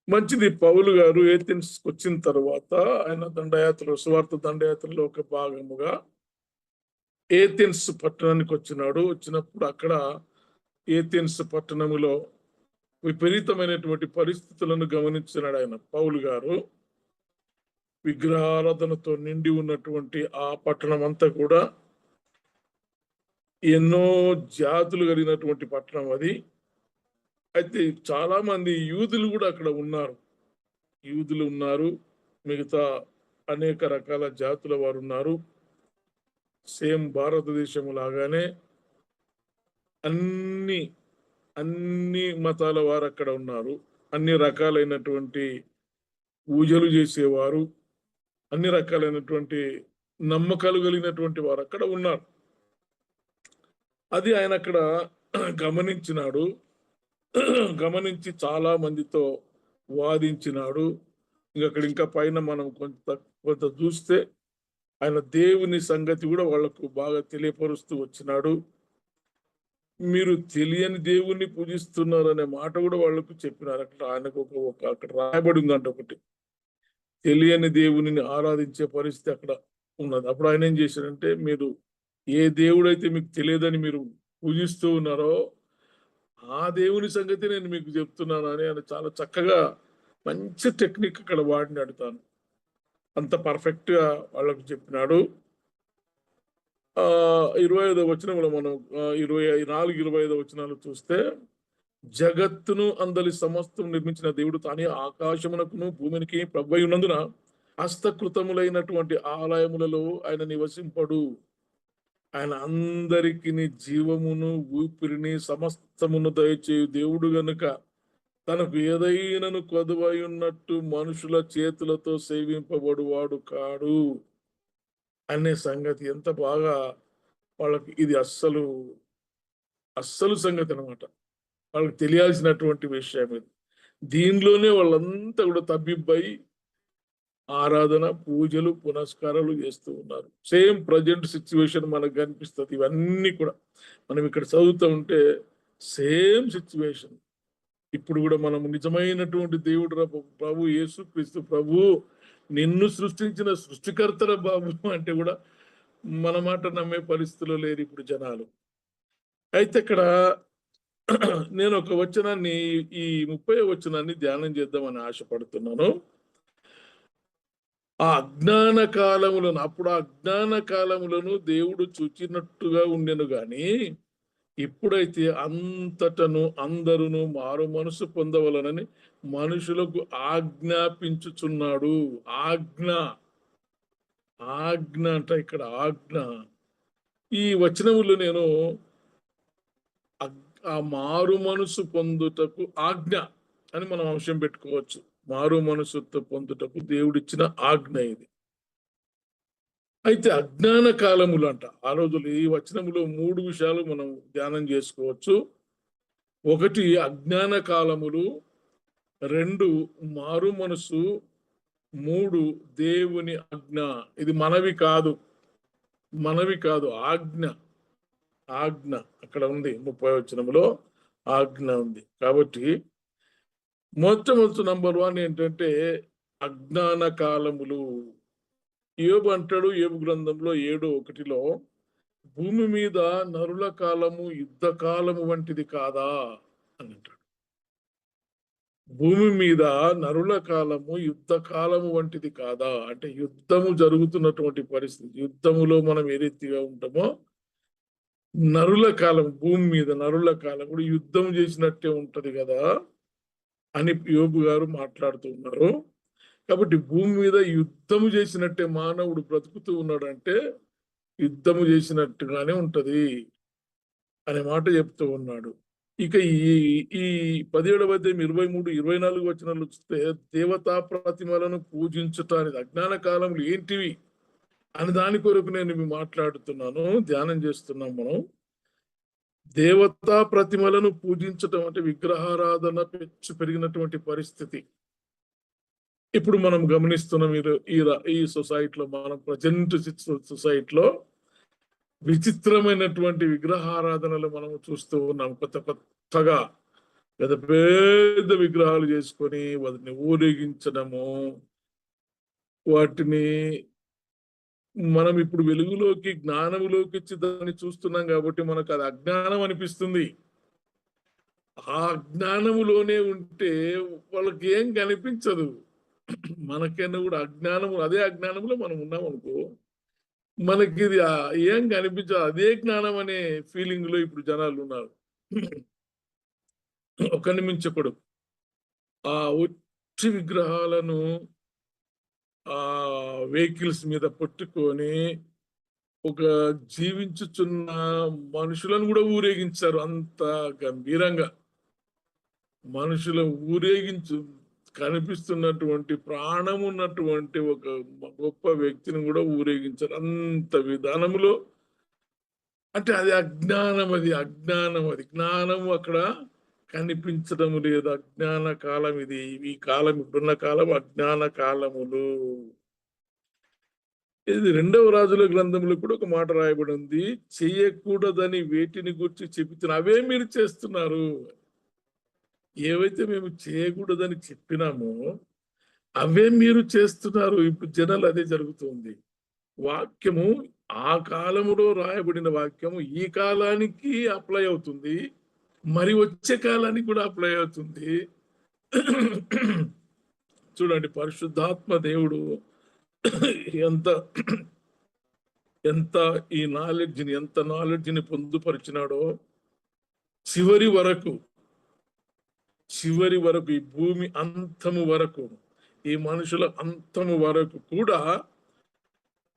మంచిది. పౌలు గారు ఏథెన్స్ వచ్చిన తర్వాత ఆయన సువార్త దండయాత్రలో ఒక భాగముగా ఏథెన్స్ పట్టణానికి వచ్చినాడు. వచ్చినప్పుడు అక్కడ ఏథెన్స్ పట్టణములో విపరీతమైనటువంటి పరిస్థితులను గమనించినాడు ఆయన పౌలు గారు. విగ్రహారాధనతో నిండి ఉన్నటువంటి ఆ పట్టణం అంతా కూడా ఎన్నో జాతులు కలిగినటువంటి పట్టణం అది. అయితే చాలా మంది యూదులు కూడా అక్కడ ఉన్నారు. యూదులు ఉన్నారు, మిగతా అనేక రకాల జాతుల వారు ఉన్నారు. సేమ్ భారతదేశం లాగానే అన్ని అన్ని మతాల వారు అక్కడ ఉన్నారు. అన్ని రకాలైనటువంటి పూజలు చేసేవారు, అన్ని రకాలైనటువంటి నమ్మకాలు కలిగినటువంటి వారు అక్కడ ఉన్నారు. అది ఆయన అక్కడ గమనించినాడు. గమనించి చాలా మందితో వాదించినాడు. ఇంకా పైన మనం కొంత చూస్తే ఆయన దేవుని సంగతి కూడా వాళ్లకు బాగా తెలియపరుస్తూ వచ్చినాడు. మీరు తెలియని దేవుణ్ణి పూజిస్తున్నారు అనే మాట కూడా వాళ్లకు చెప్పినారు. అక్కడ ఆయనకు అక్కడ రాయబడి ఉందంట ఒకటి, తెలియని దేవుని ఆరాధించే పరిస్థితి అక్కడ ఉన్నది. అప్పుడు ఆయన ఏం చేశారంటే, మీరు ఏ దేవుడైతే మీకు తెలియదని మీరు పూజిస్తూ ఉన్నారో ఆ దేవుని సంగతి నేను మీకు చెప్తున్నాను అని ఆయన చాలా చక్కగా మంచి టెక్నిక్ అక్కడ వాడినాడు. తాను అంత పర్ఫెక్ట్ గా వాళ్ళకు చెప్పినాడు. 25వ వచనంలో మనం 24-25 వచనాలు చూస్తే, జగత్తును అందలి సమస్తం నిర్మించిన దేవుడు తానే ఆకాశమునకును భూమినికి ప్రభువై ఉన్నందున హస్తకృతములైనటువంటి ఆలయములలో ఆయన నివసింపడు. ఆయన అందరికి జీవమును ఊపిరిని సమస్తమును దయచేయు దేవుడు గనుక తనకు ఏదైనాను కొదువై ఉన్నట్టు మనుషుల చేతులతో సేవింపబడువాడు కాడు అనే సంగతి ఎంత బాగా వాళ్ళకి ఇది అస్సలు సంగతి అనమాట. వాళ్ళకి తెలియాల్సినటువంటి విషయం ఇది. దీనిలోనే వాళ్ళంతా కూడా తబ్బిబ్బై ఆరాధన, పూజలు, పునస్కారాలు చేస్తూ ఉన్నారు. సేమ్ ప్రజెంట్ సిచ్యువేషన్ మనకు కనిపిస్తుంది. ఇవన్నీ కూడా మనం ఇక్కడ చదువుతూ ఉంటే సేమ్ సిచ్యువేషన్. ఇప్పుడు కూడా మనం నిజమైనటువంటి దేవుడు ప్రభు యేసుక్రీస్తు ప్రభు, నిన్ను సృష్టించిన సృష్టికర్తల బాబు అంటే కూడా మన మాట నమ్మే పరిస్థితిలో లేరు ఇప్పుడు జనాలు. అయితే ఇక్కడ నేను ఒక వచనాన్ని, ఈ 30వ వచనాన్ని ధ్యానం చేద్దామని ఆశపడుతున్నాను. ఆ అజ్ఞాన కాలములను, అప్పుడు ఆ అజ్ఞాన కాలములను దేవుడు చూచినట్టుగా ఉండెను గాని ఇప్పుడైతే అంతటను అందరును మారు మనసు పొందవలనని మనుషులకు ఆజ్ఞాపించుచున్నాడు. ఆజ్ఞ అంట ఇక్కడ ఆజ్ఞ. ఈ వచనములు నేను ఆ మారు మనసు పొందుటకు ఆజ్ఞ అని మనం అంశం పెట్టుకోవచ్చు. మారు మనసుతో పొందుటకు దేవుడిచ్చిన ఆజ్ఞ ఇది. అయితే అజ్ఞాన కాలములు అంట. ఆ రోజులు ఈ వచనములో 3 విషయాలు మనం ధ్యానం చేసుకోవచ్చు. 1 అజ్ఞాన కాలములు, 2 మారు మనసు, 3 దేవుని ఆజ్ఞ. ఇది మనవి కాదు, ఆజ్ఞ అక్కడ ఉంది. 30వ వచనములో ఆజ్ఞ ఉంది. కాబట్టి మొట్టమొదటి నంబర్ 1 ఏంటంటే అజ్ఞాన కాలములు. యోబు అంటాడు, యోబు గ్రంథంలో 7:1 భూమి మీద నరుల కాలము యుద్ధ కాలము వంటిది కాదా అని అంటాడు. భూమి మీద నరుల కాలము యుద్ధ కాలము వంటిది కాదా అంటే యుద్ధము జరుగుతున్నటువంటి పరిస్థితి. యుద్ధములో మనం ఏ రీతిగా ఉంటామో నరుల కాలం, భూమి మీద నరుల కాలం కూడా యుద్ధం చేసినట్టే ఉంటది కదా అని యోబు గారు మాట్లాడుతూ ఉన్నారు. కాబట్టి భూమి మీద యుద్ధము చేసినట్టే మానవుడు బ్రతుకుతూ ఉన్నాడంటే యుద్ధము చేసినట్టుగానే ఉంటది అనే మాట చెప్తూ ఉన్నాడు. ఇక ఈ 17వ అధ్యాయం 23-24 వచనాలు చూస్తే, దేవతా ప్రతిమలను పూజించటానికి అజ్ఞాన కాలములు ఏంటివి అని దాని కొరకు నేను మాట్లాడుతున్నాను, ధ్యానం చేస్తున్నాం మనం. దేవతా ప్రతిమలను పూజించటం అంటే విగ్రహారాధన పెరిగినటువంటి పరిస్థితి ఇప్పుడు మనం గమనిస్తున్నాం. ఈ సొసైటీలో, మనం ప్రజెంట్ సొసైటీలో విచిత్రమైనటువంటి విగ్రహారాధనలు మనం చూస్తూ ఉన్నాం. కొత్తగా పెద్ద పెద్ద విగ్రహాలు చేసుకొని వాటిని ఊరేగించడము, వాటిని మనం ఇప్పుడు వెలుగులోకి జ్ఞానములోకి వచ్చి దాన్ని చూస్తున్నాం కాబట్టి మనకు అది అజ్ఞానం అనిపిస్తుంది. ఆ అజ్ఞానములోనే ఉంటే వాళ్ళకి ఏం కనిపించదు. మనకైనా కూడా అజ్ఞానము, అదే అజ్ఞానంలో మనం ఉన్నాం అనుకో, మనకి ఇది ఏం కనిపించదు. అదే జ్ఞానం అనే ఫీలింగ్ లో ఇప్పుడు జనాలు ఉన్నారు. ఒకరిని మించకూడదు. ఆ ఉచ్చి విగ్రహాలను ఆ వెహికల్స్ మీద పెట్టుకొని ఒక జీవించుచున్న మనుషులను కూడా ఊరేగించారు అంత గంభీరంగా. మనుషుల ఊరేగించు కనిపిస్తున్నటువంటి ప్రాణం ఉన్నటువంటి ఒక గొప్ప వ్యక్తిని కూడా ఊరేగించారు అంత విధానంలో. అంటే అది అజ్ఞానం, అది అజ్ఞానం, అది జ్ఞానం అక్కడ కనిపించడం లేదు. అజ్ఞాన కాలం ఇది. ఈ కాలం, ఇప్పుడున్న కాలం అజ్ఞాన కాలములు. ఇది 2వ రాజుల గ్రంథంలో కూడా ఒక మాట రాయబడి ఉంది, చేయకూడదని వేటిని గురించి చెబుతున్నా అవే మీరు చేస్తున్నారు. ఏవైతే మేము చేయకూడదని చెప్పినామో అవే మీరు చేస్తున్నారు. ఇప్పుడు జనాలు అదే జరుగుతుంది. వాక్యము ఆ కాలములో రాయబడిన వాక్యము ఈ కాలానికి అప్లై అవుతుంది, మరి వచ్చే కాలానికి కూడా అప్లై అవుతుంది. చూడండి, పరిశుద్ధాత్మ దేవుడు ఎంత ఎంత ఈ నాలెడ్జ్ని, ఎంత నాలెడ్జ్ని పొందుపరిచినాడో చివరి వరకు ఈ భూమి అంతము వరకు, ఈ మనుషుల అంతము వరకు కూడా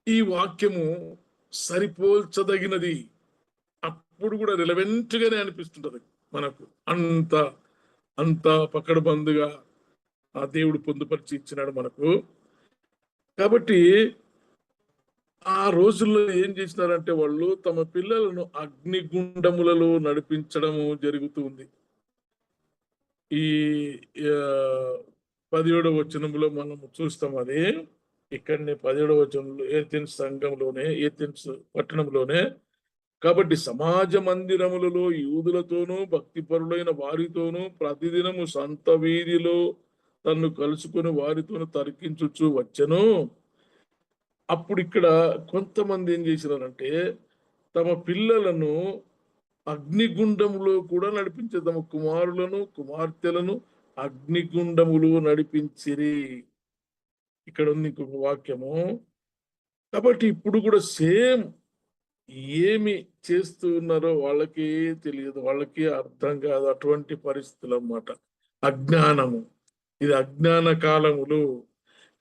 ఈ వాక్యము సరిపోల్చదగినది. అప్పుడు కూడా రిలవెంట్ గానే అనిపిస్తుంటది మనకు. అంత అంత పకడ్బందుగా ఆ దేవుడు పొందుపరిచి ఇచ్చినాడు మనకు. కాబట్టి ఆ రోజుల్లో ఏం చేసినారంటే వాళ్ళు తమ పిల్లలను అగ్నిగుండములలో నడిపించడము జరుగుతుంది. ఈ 17వ వచనంలో మనం చూస్తాం అది. ఇక్కడనే 17వ వచనంలో ఏథెన్స్ సంఘంలోనే, ఏథెన్స్ పట్టణంలోనే, కాబట్టి సమాజ మందిరములలో యూదులతోనూ భక్తిపరులైన వారితోనూ ప్రతిదినము సంత వీధిలో తన్ను కలుసుకుని వారితోనూ తర్కించుచు వచ్చెను. అప్పుడు ఇక్కడ కొంతమంది ఏం చేసినారంటే తమ పిల్లలను అగ్నిగుండములో కూడా నడిపించే, తమ కుమారులను కుమార్తెలను అగ్నిగుండములు నడిపించిరి. ఇక్కడ ఉంది ఇంకొక వాక్యము. కాబట్టి ఇప్పుడు కూడా సేమ్ ఏమి చేస్తూ ఉన్నారో వాళ్ళకి తెలియదు, వాళ్ళకి అర్థం కాదు. అటువంటి పరిస్థితులు అన్నమాట. అజ్ఞానము, ఇది అజ్ఞాన కాలములు.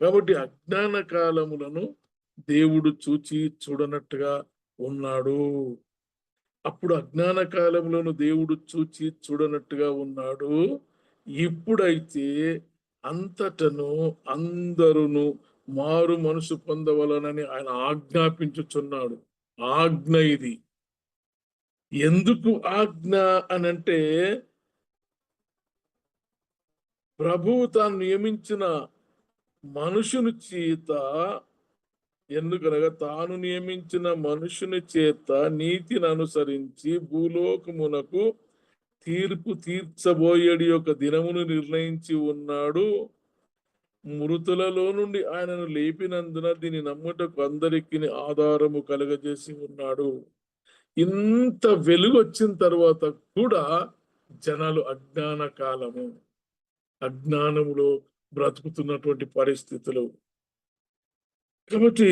కాబట్టి అజ్ఞాన కాలములను దేవుడు చూచి చూడనట్టుగా ఉన్నాడు. అప్పుడు అజ్ఞాన కాలంలోను దేవుడు చూచి చూడనట్టుగా ఉన్నాడు. ఇప్పుడైతే అంతటను అందరును మారు మనసు పొందవలనని ఆయన ఆజ్ఞాపించుచున్నాడు. ఆజ్ఞ ఇది. ఎందుకు ఆజ్ఞ అనంటే ప్రభువు తాను నియమించిన మనుషుని చేత, ఎందుకనగా తాను నియమించిన మనుషుని చేత నీతిని అనుసరించి భూలోకమునకు తీర్పు తీర్చబోయేడి యొక్క దినమును నిర్ణయించి ఉన్నాడు. మృతులలో నుండి ఆయనను లేపినందున దీని నమ్ముటకు అందరికి ఆధారము కలుగజేసి ఉన్నాడు. ఇంత వెలుగు వచ్చిన తర్వాత కూడా జనాలు అజ్ఞాన కాలము, అజ్ఞానములో బ్రతుకుతున్నటువంటి పరిస్థితులు. కాబట్టి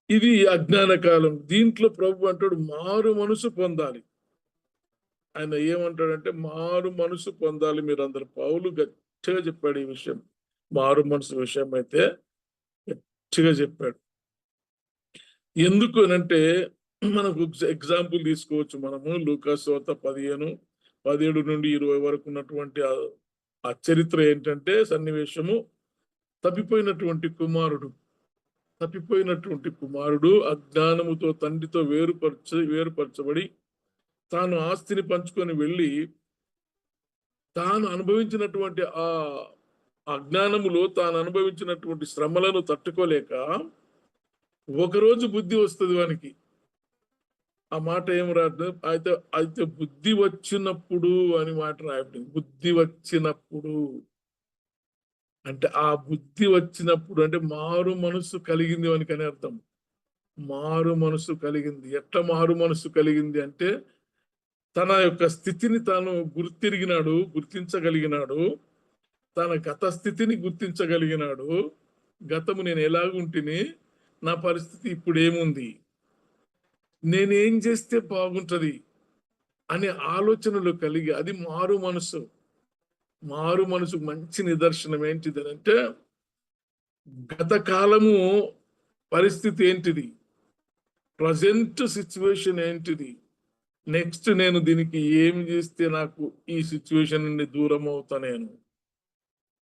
ఇది అజ్ఞాన కాలం. దీంట్లో ప్రభు అంటాడు మారు మనసు పొందాలి. ఆయన ఏమంటాడంటే మారు మనసు పొందాలి మీరందరూ. పౌలు గట్టిగా చెప్పాడు ఈ విషయం. మారు మనసు విషయం అయితే గట్టిగా చెప్పాడు. ఎందుకు అనంటే మనకు ఎగ్జాంపుల్ తీసుకోవచ్చు మనము. లూకాసు వార్త 15:17 నుండి 20 వరకు ఉన్నటువంటి ఆ చరిత్ర ఏంటంటే సన్నివేశము, తప్పిపోయినటువంటి కుమారుడు అజ్ఞానముతో తండ్రితో వేరుపరచబడి తాను ఆస్తిని పంచుకొని వెళ్ళి తాను అనుభవించినటువంటి ఆ అజ్ఞానములో తాను అనుభవించినటువంటి శ్రమలను తట్టుకోలేక ఒకరోజు బుద్ధి వస్తుంది వానికి. ఆ మాట ఏం రాదు. అయితే అయితే బుద్ధి వచ్చినప్పుడు అని మాట రాయబడింది. బుద్ధి వచ్చినప్పుడు అంటే ఆ బుద్ధి వచ్చినప్పుడు అంటే మారు మనసు కలిగింది అని అర్థం. మారు మనసు కలిగింది. ఎట్లా మారు మనసు కలిగింది అంటే తన యొక్క స్థితిని తాను గుర్తించగలిగినాడు. తన గత స్థితిని గుర్తించగలిగినాడు. గతము నేను ఎలాగుంటిని, నా పరిస్థితి ఇప్పుడు ఏముంది, నేనేం చేస్తే బాగుంటది అనే ఆలోచనలు కలిగి, అది మారు మనసు. మారు మనసు మంచి నిదర్శనం ఏంటిది అంటే గత కాలము పరిస్థితి ఏంటిది, ప్రజెంట్ సిచ్యువేషన్ ఏంటిది, నెక్స్ట్ నేను దీనికి ఏం చేస్తే నాకు ఈ సిచ్యువేషన్ నుండి దూరం అవుతా నేను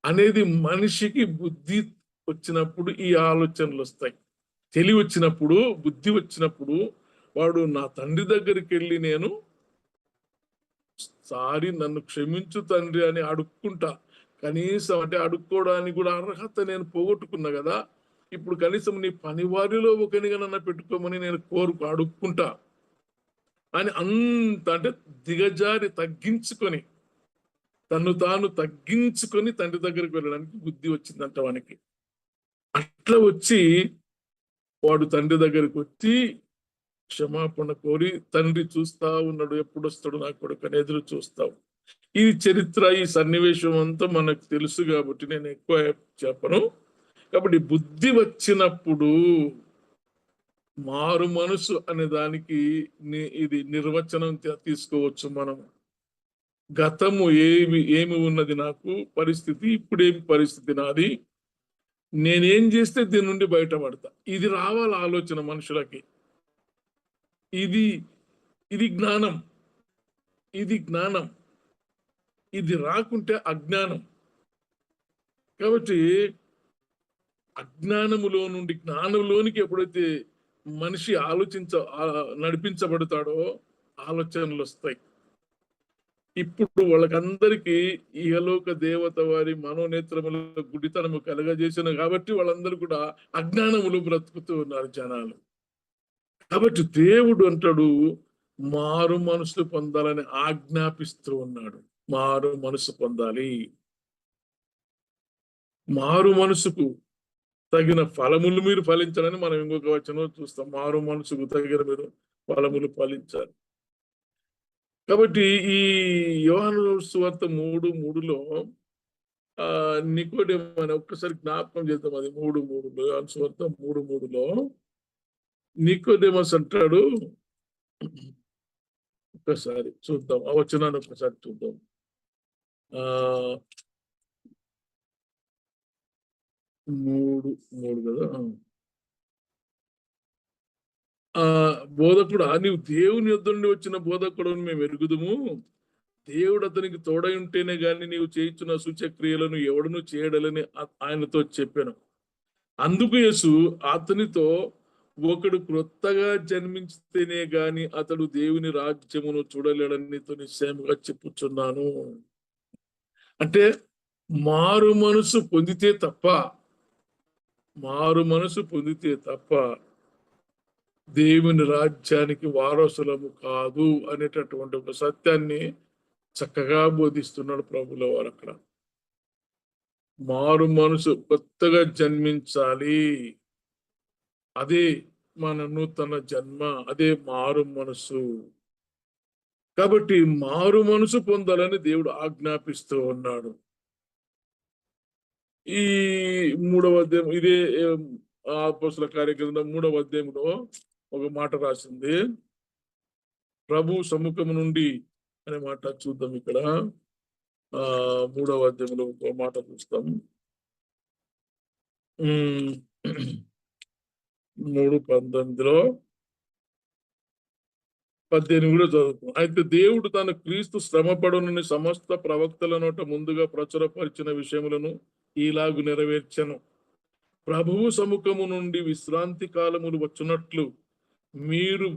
అనేది మనిషికి బుద్ధి వచ్చినప్పుడు ఈ ఆలోచనలు వస్తాయి. తెలివి వచ్చినప్పుడు, బుద్ధి వచ్చినప్పుడు వాడు నా తండ్రి దగ్గరికి వెళ్ళి నేను సారీ నన్ను క్షమించు తండ్రి అని అడుక్కుంటా. కనీసం అంటే అడుక్కోవడానికి కూడా అర్హత నేను పోగొట్టుకున్నా కదా, ఇప్పుడు కనీసం నీ పనివారిలో ఒకనిగా నన్ను పెట్టుకోమని నేను అడుక్కుంటా అని అంత అంటే దిగజారి తగ్గించుకొని, తను తాను తగ్గించుకొని తండ్రి దగ్గరికి వెళ్ళడానికి బుద్ధి వచ్చిందంట వానికి. అట్లా వచ్చి వాడు తండ్రి దగ్గరికి వచ్చి క్షమాపణ కోరి, తండ్రి చూస్తా ఉన్నాడు ఎప్పుడు వస్తాడు నా కొడుకు అని ఎదురు చూస్తావు. ఈ చరిత్ర, ఈ సన్నివేశం అంతా మనకు తెలుసు కాబట్టి నేను ఎక్కువ చెప్పను. కాబట్టి బుద్ధి వచ్చినప్పుడు మారు మనసు అనే దానికి ఇది నిర్వచనం తీసుకోవచ్చు మనం. గతము ఏమి ఉన్నది నాకు పరిస్థితి, ఇప్పుడేమి పరిస్థితి నాది, నేనేం చేస్తే దీని నుండి బయటపడతా, ఇది రావాలి ఆలోచన మనుషులకి. ఇది ఇది జ్ఞానం, ఇది జ్ఞానం. ఇది రాకుంటే అజ్ఞానం. కాబట్టి అజ్ఞానములో నుండి జ్ఞానంలోనికి ఎప్పుడైతే మనిషి నడిపించబడతాడో ఆలోచనలు వస్తాయి. ఇప్పుడు వాళ్ళకందరికీ ఇహలోక దేవత వారి మనోనేత్రముల గుడితనము కలగజేసిన కాబట్టి వాళ్ళందరూ కూడా అజ్ఞానములు బ్రతుకుతూ ఉన్నారు జనాలు. కాబట్టి దేవుడు అంటాడు మారు మనసు పొందాలని ఆజ్ఞాపిస్తూ ఉన్నాడు. మారు మనసు పొందాలి. మారు మనసుకు తగిన ఫలములు మీరు ఫలించాలని మనం ఇంకొక వచనం చూస్తాం. మారు మనసుకు తగిన మీరు ఫలములు ఫలించాలి. కాబట్టి ఈ యోహాను సువార్త 3:3లో నికోదేము అని ఒక్కసారి జ్ఞాపకం చేద్దాం. అది 3:3లో, యోహాను సువార్త 3:3లో నికోదేమస్ అంటాడు, ఒక్కసారి చూద్దాం ఆ వచనాన్ని, ఒక్కసారి చూద్దాం. 3:3 కదా. బోధకుడు, నీవు దేవుని యొద్ద నుండి వచ్చిన బోధకుడు మేము ఎరుగుదుము, దేవుడు అతనికి తోడై ఉంటేనే గాని నీవు చేయించిన సూచక్రియలను ఎవడును చేయడలని ఆయనతో చెప్పాను. అందుకు యేసు అతనితో, ఒకడు క్రొత్తగా జన్మించితేనే గాని అతడు దేవుని రాజ్యమును చూడలేడని నీతో నిశ్చయముగా చెప్పుచున్నాను. అంటే మారు మనసు పొందితే తప్ప దేవుని రాజ్యానికి వారసులము కాదు అనేటటువంటి ఒక సత్యాన్ని చక్కగా బోధిస్తున్నాడు ప్రభుల వారు. అక్కడ మారు మనసు, కొత్తగా జన్మించాలి, అదే మన నూతన జన్మ, అదే మారు మనసు. కాబట్టి మారు మనసు పొందాలని దేవుడు ఆజ్ఞాపిస్తూ ఉన్నాడు. ఈ 3వ అధ్యాయం, ఇదే అపోస్తలుల కార్యగ్రంథం 3వ అధ్యాయంలో ఒక మాట రాసింది, ప్రభు సముఖము నుండి అనే మాట చూద్దాం. ఇక్కడ 3వ అధ్యాయంలో ఒక మాట చూస్తాం. 3:18లో 18 కూడా చదువుతాం. అయితే దేవుడు తన క్రీస్తు శ్రమపడునని సమస్త ప్రవక్తల నోట ముందుగా ప్రచురపరిచిన విషయములను ఇలాగు నెరవేర్చను. ప్రభువు సముఖము నుండి విశ్రాంతి కాలములు వచ్చునట్లు మీరు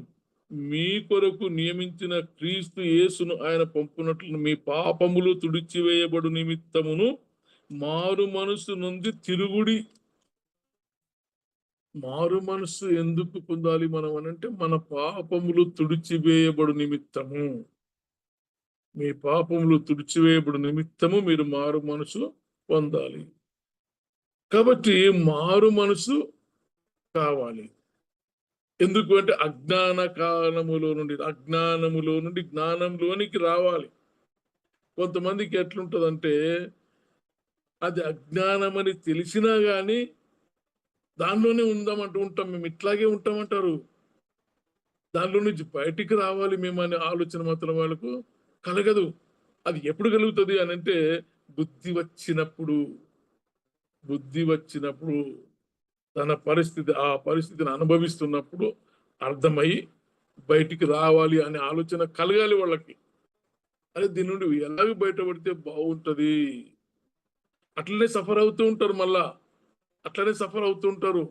మీ కొరకు నియమించిన క్రీస్తు యేసును ఆయన పంపునట్లు మీ పాపములు తుడిచివేయబడు నిమిత్తమును మారు మనసు నుండి తిరుగుడి. మారు మనసు ఎందుకు పొందాలి మనం అనంటే మన పాపములు తుడిచివేయబడు నిమిత్తము. మీ పాపములు తుడిచివేయబడు నిమిత్తము మీరు మారు మనసు పొందాలి. కాబట్టి మారు మనసు కావాలి. ఎందుకు అంటే అజ్ఞానములో నుండి జ్ఞానంలోనికి రావాలి. కొంతమందికి ఎట్లుంటదంటే అది అజ్ఞానమని తెలిసినా గాని దానిలోనే ఉందామంటూ ఉంటాం, మేము ఇట్లాగే ఉంటామంటారు. దానిలో నుంచి బయటికి రావాలి మేమనే ఆలోచన మాత్రం వాళ్ళకు కలగదు. అది ఎప్పుడు కలుగుతుంది అని అంటే బుద్ధి వచ్చినప్పుడు తన ఆ పరిస్థితిని అనుభవిస్తున్నప్పుడు అర్థమై బయటికి రావాలి అనే ఆలోచన కలగాలి వాళ్ళకి. అరే దీని నుండి ఎలాగ బయటపడితే బాగుంటది. అట్లనే సఫర్ అవుతూ ఉంటారు, అట్లనే సఫర్ అవుతూ ఉంటారు,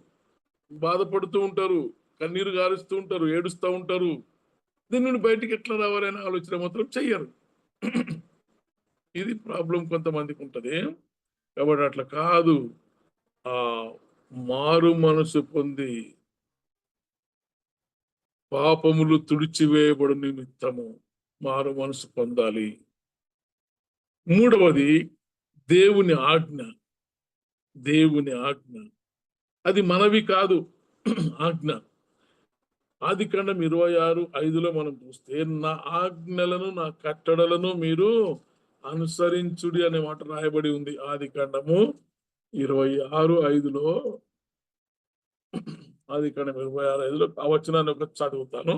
బాధపడుతూ ఉంటారు, కన్నీరు గారుస్తూ ఉంటారు, ఏడుస్తూ ఉంటారు. దీని నుండి బయటికి ఎట్లా రావాలి అనే ఆలోచన మాత్రం చెయ్యరు. ఇది ప్రాబ్లం కొంతమందికి ఉంటది. కాబట్టి అట్లా కాదు. ఆ మారు మనసు పొంది పాపములు తుడిచివేయబడు నిమిత్తము మారు మనసు పొందాలి. మూడవది దేవుని ఆజ్ఞ. అది మనవి కాదు, ఆజ్ఞ. ఆదికాండం 26:5 మనం చూస్తే నా ఆజ్ఞలను నా కట్టడలను మీరు అనుసరించుడి అనే మాట రాయబడి ఉంది. ఆదికాండము 26:5 ఆదికాండం 26:5 ఆ వచనాన్ని ఒక చదువుతాను.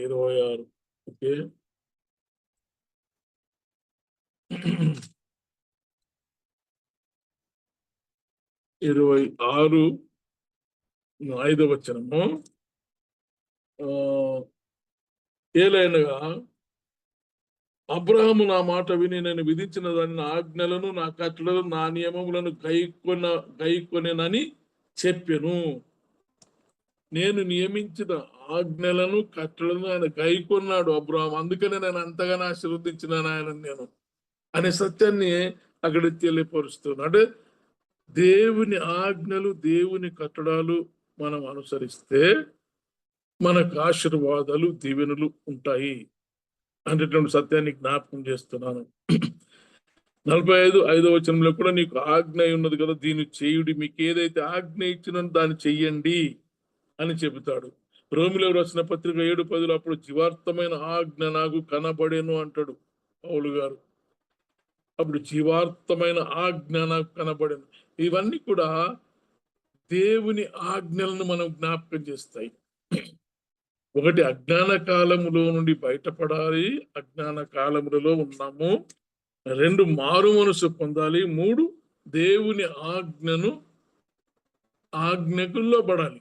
26 ఓకే. 26:5 వచనము. ఏలైనగా అబ్రహాము నా మాట విని నేను విధించిన దాని నా ఆజ్ఞలను నా కట్టడలను నా నియమములను గైకొనెనని చెప్పెను. నేను నియమించిన ఆజ్ఞలను కట్టడలను ఆయన గైకొన్నాడు అబ్రహాం. అందుకనే నేను అంతగానో ఆశీర్వదించినాను ఆయన నేను అనే సత్యాన్ని అక్కడ తెలియపరుస్తున్నాడు. అంటే దేవుని ఆజ్ఞలు, దేవుని కట్టడాలు మనం అనుసరిస్తే మనకు ఆశీర్వాదాలు, దీవెనలు ఉంటాయి అనేటువంటి సత్యాన్ని జ్ఞాపకం చేస్తున్నాను. 45:5 వచనంలో కూడా నీకు ఆజ్ఞ ఉన్నది కదా, దీన్ని చేయుడి, మీకు ఏదైతే ఆజ్ఞ ఇచ్చినో దాన్ని చెయ్యండి అని చెబుతాడు. రోమిలోకి రాసిన పత్రిక 7:10 అప్పుడు జీవార్థమైన ఆజ్ఞ నాకు కనబడేను అంటాడు పౌలు గారు. అప్పుడు జీవార్థమైన ఆజ్ఞ నాకు కనబడేను. ఇవన్నీ కూడా దేవుని ఆజ్ఞలను మనం జ్ఞాపకం చేస్తాయి. ఒకటి, అజ్ఞాన కాలములో నుండి బయటపడాలి, అజ్ఞాన కాలములలో ఉన్నాము. 2, మారు మనసు పొందాలి. 3, దేవుని ఆజ్ఞకు లోబడాలి.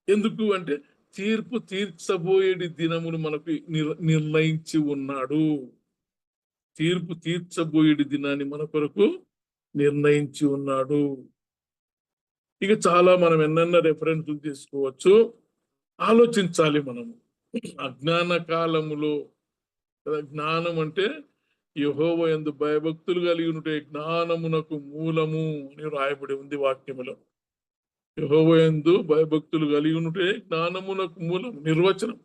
ఎందుకు అంటే తీర్పు తీర్చబోయేటి దినమును మనకు నిర్ణయించి ఉన్నాడు. తీర్పు తీర్చబోయేటి దినాన్ని మన కొరకు నిర్ణయించి ఉన్నాడు. ఇక చాలా మనం ఎన్నెన్న రెఫరెన్సులు తీసుకోవచ్చు. ఆలోచించాలి మనము. అజ్ఞాన కాలములో జ్ఞానం అంటే యెహోవా యందు భయభక్తులు కలిగి ఉంటే జ్ఞానమునకు మూలము అని రాయబడి ఉంది వాక్యములో. యెహోవా యందు భయభక్తులు కలిగి ఉంటే జ్ఞానమునకు మూలం, నిర్వచనం.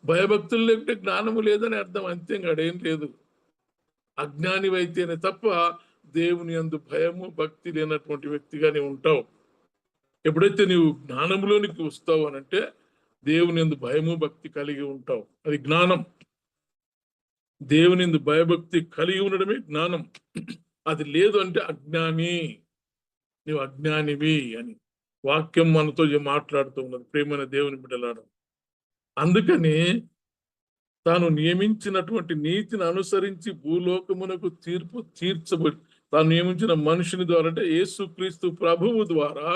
భయభక్తులు లేకుంటే జ్ఞానము లేదని అర్థం, అంతే, అడేం లేదు. అజ్ఞానివైతేనే తప్ప దేవుని యందు భయము భక్తి లేనటువంటి వ్యక్తిగానే ఉంటావు. ఎప్పుడైతే నీవు జ్ఞానంలోనికి వస్తావు అనంటే దేవుని యందు భయము భక్తి కలిగి ఉంటావు. అది జ్ఞానం. దేవుని యందు భయభక్తి కలిగి ఉండడమే జ్ఞానం. అది లేదు అంటే అజ్ఞాని, నీవు అజ్ఞానివి అని వాక్యం మనతో మాట్లాడుతూ ఉన్నది. ప్రేమైన దేవుని బిడ్డలారా, అందుకని తాను నియమించినటువంటి నీతిని అనుసరించి భూలోకమునకు తీర్పు తీర్చబడి, తాను నియమించిన మనుషుని ద్వారా అంటే యేసుక్రీస్తు ప్రభువు ద్వారా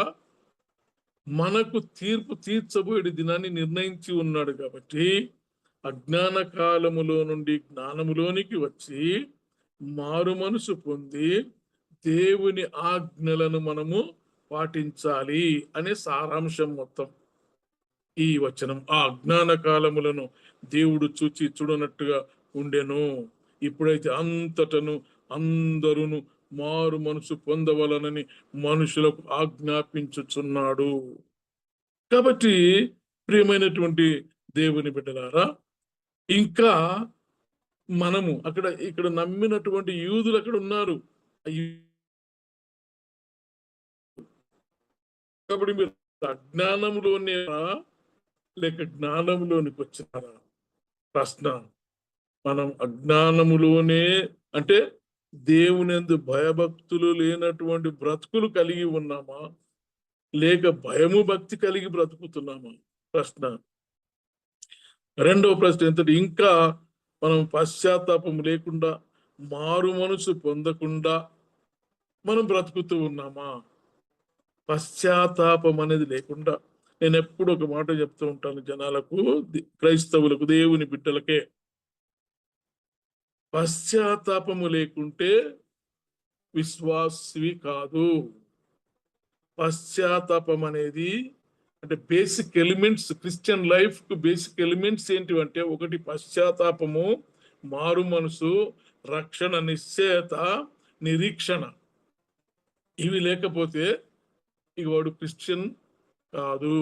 మనకు తీర్పు తీర్చబోయే దినాన్ని నిర్ణయించి ఉన్నాడు. కాబట్టి అజ్ఞాన కాలములో నుండి జ్ఞానములోనికి వచ్చి మారు మనసు పొంది దేవుని ఆజ్ఞలను మనము పాటించాలి అనే సారాంశం మొత్తం ఈ వచనం. ఆ అజ్ఞాన కాలములను దేవుడు చూచి చూడనట్టుగా ఉండెను. ఇప్పుడైతే అంతటను అందరూ మారు మనసు పొందవలనని మనుషులకు ఆజ్ఞాపించుచున్నాడు. కాబట్టి ప్రియమైనటువంటి దేవుని బిడ్డలారా, ఇంకా మనము ఇక్కడ నమ్మినటువంటి యూదులు అక్కడ ఉన్నారు. కాబట్టి మీరు అజ్ఞానంలోనే లేక జ్ఞానంలోనికి వచ్చినారా? ప్రశ్న. మనం అజ్ఞానములోనే అంటే దేవునందు భయభక్తులు లేనటువంటి బ్రతుకులు కలిగి ఉన్నామా, లేక భయము భక్తి కలిగి బ్రతుకుతున్నామా? ప్రశ్న. రెండవ ప్రశ్న ఏంటంటే, ఇంకా మనం పశ్చాత్తాపం లేకుండా, మారు మనసు పొందకుండా మనం బ్రతుకుతూ ఉన్నామా? పశ్చాత్తాపం అనేది లేకుండా, నేను ఎప్పుడు ఒక మాట చెప్తూ ఉంటాను జనాలకు, క్రైస్తవులకు, దేవుని బిడ్డలకే, పశ్చాత్తాపము లేకుంటే విశ్వాసివి కాదు. పశ్చాత్తాపం అనేది అంటే బేసిక్ ఎలిమెంట్స్, క్రిస్టియన్ లైఫ్ కు బేసిక్ ఎలిమెంట్స్ ఏంటివంటే, ఒకటి పశ్చాత్తాపము, మారు మనసు, రక్షణ, నిశ్చయత, నిరీక్షణ. ఇవి లేకపోతే ఇక వాడు క్రిస్టియన్ కాదు.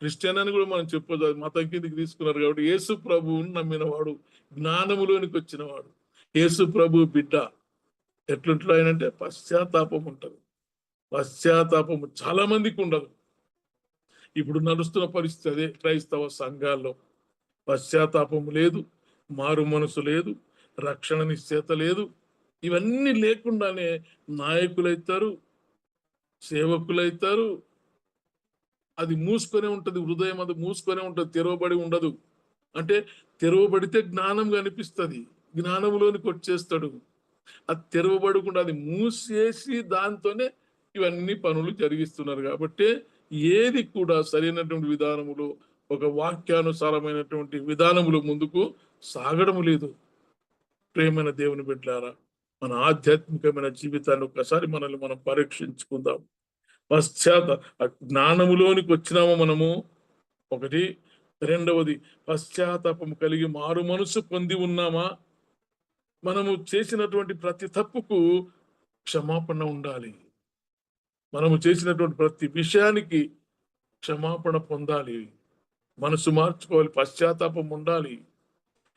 క్రిస్టియన్ అని కూడా మనం చెప్పొద్దు, మతం కిందికి తీసుకున్నారు. కాబట్టి యేసు ప్రభువుని నమ్మిన వాడు, జ్ఞానములోనికి వచ్చిన వాడు, యేసు ప్రభు బిడ్డ ఎట్లుంటాయనంటే పశ్చాత్తాపం ఉంటుంది. పశ్చాత్తాపము చాలా మందికి ఉండదు. ఇప్పుడు నడుస్తున్న పరిస్థితి అదే. క్రైస్తవ సంఘాల్లో పశ్చాత్తాపము లేదు, మారు మనసు లేదు, రక్షణ నిశ్చయత లేదు. ఇవన్నీ లేకుండానే నాయకులైతారు, సేవకులైతారు. అది మూసుకొనే ఉంటది, హృదయం అది మూసుకొనే ఉంటది, తెరవబడి ఉండదు. అంటే తెరవబడితే జ్ఞానం కనిపిస్తుంది, జ్ఞానంలోనికి వచ్చేస్తాడు. అది తెరవబడకుండా అది మూసేసి దాంతోనే ఇవన్నీ పనులు జరిగిస్తున్నారు. కాబట్టి ఏది కూడా సరైనటువంటి విధానములో, ఒక వాక్యానుసారమైనటువంటి విధానములో ముందుకు సాగడం లేదు. ప్రేమైన దేవుని బిడ్డలారా, మన ఆధ్యాత్మికమైన జీవితాన్ని ఒక్కసారి మనల్ని మనం పరీక్షించుకుందాం. జ్ఞానములోనికి వచ్చినామో మనము, ఒకటి. రెండవది, పశ్చాత్తాపము కలిగి మారు మనసు పొంది ఉన్నామా? మనము చేసినటువంటి ప్రతి తప్పుకు క్షమాపణ ఉండాలి. మనము చేసినటువంటి ప్రతి విషయానికి క్షమాపణ పొందాలి, మనసు మార్చుకోవాలి, పశ్చాత్తాపం ఉండాలి.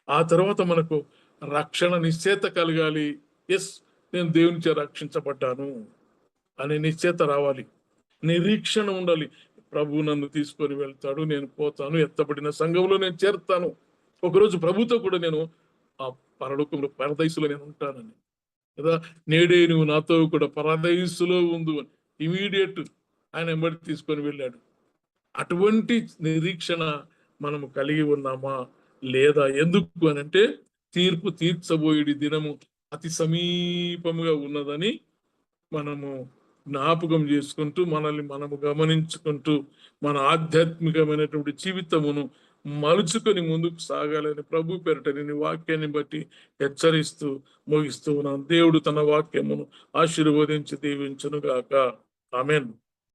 ఆ తర్వాత మనకు రక్షణ నిశ్చయత కలగాలి. ఎస్, నేను దేవుని చే రక్షించబడ్డాను అనే నిశ్చయత రావాలి. నిరీక్షణ ఉండాలి. ప్రభు నన్ను తీసుకొని వెళ్తాడు, నేను పోతాను, ఎత్తబడిన సంఘంలో నేను చేరుతాను, ఒకరోజు ప్రభుతో కూడా నేను ఆ పరలోకంలో, పరదైసులో నేను ఉంటానని కదా. నేడే నువ్వు నాతో కూడా పరదైసులో ఉండు అని ఇమీడియట్ ఆయన ఎంబడి తీసుకొని వెళ్ళాడు. అటువంటి నిరీక్షణ మనము కలిగి ఉన్నామా లేదా? ఎందుకు అని అంటే, తీర్పు తీర్చబోయేది దినము అతి సమీపముగా ఉన్నదని మనము జ్ఞాపకం చేసుకుంటూ, మనల్ని మనము గమనించుకుంటూ, మన ఆధ్యాత్మికమైనటువంటి జీవితమును మలుచుకొని ముందుకు సాగాలని ప్రభు పేరిట నేను వాక్యాన్ని బట్టి హెచ్చరిస్తూ ముగిస్తూ ఉన్నాను. దేవుడు తన వాక్యమును ఆశీర్వదించి దీవించును గాక. ఆమేన్.